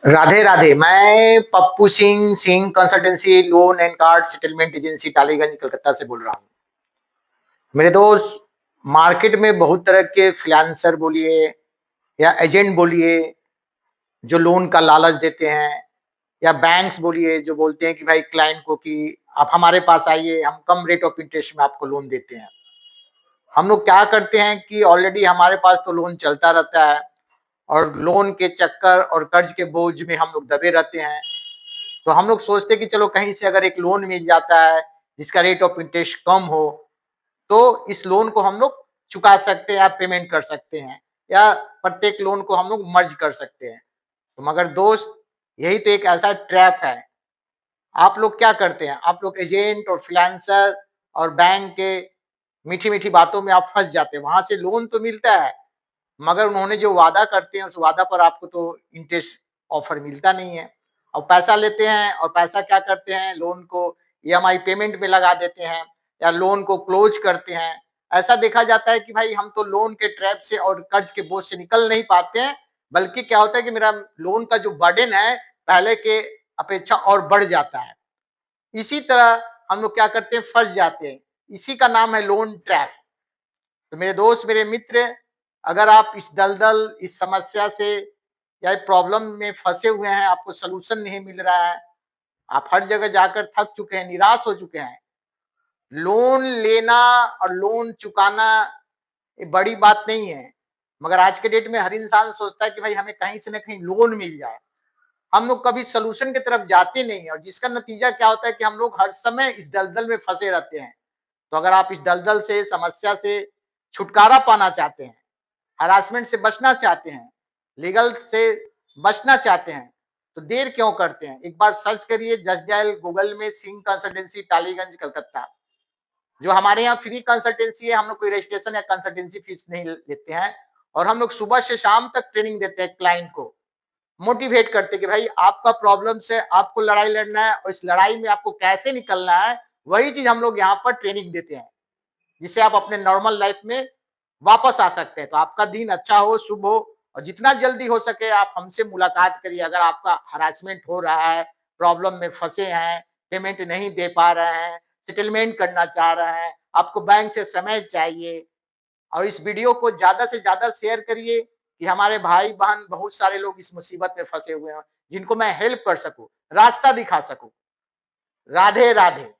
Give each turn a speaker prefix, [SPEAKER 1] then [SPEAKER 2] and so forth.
[SPEAKER 1] राधे राधे। मैं Pappu Singh Singh consultancy loan and card settlement agency Tollygunge Calcutta से बोल रहा हूँ। मेरे दोस्त, मार्केट में बहुत तरह के फ्रीलांसर बोलिए या एजेंट बोलिए जो लोन का लालच देते हैं, या बैंक्स बोलिए जो बोलते हैं कि भाई क्लाइंट को कि आप हमारे पास आइए, हम कम रेट ऑफ इंटरेस्ट में आपको लोन देते हैं। हम लोग क्या करते हैं कि ऑलरेडी हमारे पास तो लोन चलता रहता है और लोन के चक्कर और कर्ज के बोझ में हम लोग दबे रहते हैं। तो हम लोग सोचते हैं कि चलो कहीं से अगर एक लोन मिल जाता है जिसका रेट ऑफ इंटरेस्ट कम हो, तो इस लोन को हम लोग चुका सकते हैं या पेमेंट कर सकते हैं, या प्रत्येक लोन को हम लोग मर्ज कर सकते हैं। तो मगर दोस्त, यही तो एक ऐसा ट्रैप है। आप लोग क्या करते हैं, आप लोग एजेंट और फ्रीलांसर और बैंक के मीठी मीठी बातों में आप फंस जाते हैं। वहां से लोन तो मिलता है, मगर उन्होंने जो वादा करते हैं उस वादा पर आपको तो इंटरेस्ट ऑफर मिलता नहीं है। और पैसा लेते हैं और पैसा क्या करते हैं, लोन को ईएमआई पेमेंट में लगा देते हैं या लोन को क्लोज करते हैं। ऐसा देखा जाता है कि भाई हम तो लोन के ट्रैप से और कर्ज के बोझ से निकल नहीं पाते हैं, बल्कि क्या होता है कि मेरा लोन का जो बर्डन है पहले के अपेक्षा और बढ़ जाता है। इसी तरह हम लोग क्या करते हैं, फंस जाते हैं। इसी का नाम है लोन ट्रैप। तो मेरे दोस्त, मेरे मित्र, अगर आप इस दलदल, इस समस्या से या प्रॉब्लम में फंसे हुए हैं, आपको सलूशन नहीं मिल रहा है, आप हर जगह जाकर थक चुके हैं, निराश हो चुके हैं। लोन लेना और लोन चुकाना ये बड़ी बात नहीं है, मगर आज के डेट में हर इंसान सोचता है कि भाई हमें कहीं से न कहीं लोन मिल जाए। हम लोग कभी सलूशन की तरफ जाते नहीं है, और जिसका नतीजा क्या होता है कि हम लोग हर समय इस दलदल में फंसे रहते हैं। तो अगर आप इस दलदल से, समस्या से छुटकारा पाना चाहते हैं, हरासमेंट से बचना चाहते हैं, लीगल से बचना चाहते हैं, तो देर क्यों करते हैं? एक बार सर्च करिए, जस्ट डायल गूगल में सिंह कंसल्टेंसी टालीगंज कलकत्ता। जो हमारे यहाँ फ्री कंसल्टेंसी है, हम लोग कोई रजिस्ट्रेशन या कंसल्टेंसी फीस नहीं लेते हैं, और हम लोग सुबह से शाम तक ट्रेनिंग देते हैं क्लाइंट को, मोटिवेट करते हैं कि भाई आपका प्रॉब्लम से आपको लड़ाई लड़ना है और इस लड़ाई में आपको कैसे निकलना है, वही चीज हम लोग यहाँ पर ट्रेनिंग देते हैं, जिससे आप अपने नॉर्मल लाइफ में वापस आ सकते हैं। तो आपका दिन अच्छा हो, शुभ हो, और जितना जल्दी हो सके आप हमसे मुलाकात करिए। अगर आपका हरासमेंट हो रहा है, प्रॉब्लम में फंसे हैं, पेमेंट नहीं दे पा रहे हैं, सेटलमेंट करना चाह रहे हैं, आपको बैंक से समय चाहिए, और इस वीडियो को ज्यादा से ज्यादा शेयर करिए कि हमारे भाई बहन बहुत सारे लोग इस मुसीबत में फंसे हुए हैं, जिनको मैं हेल्प कर सकूं, रास्ता दिखा सकूं। राधे राधे।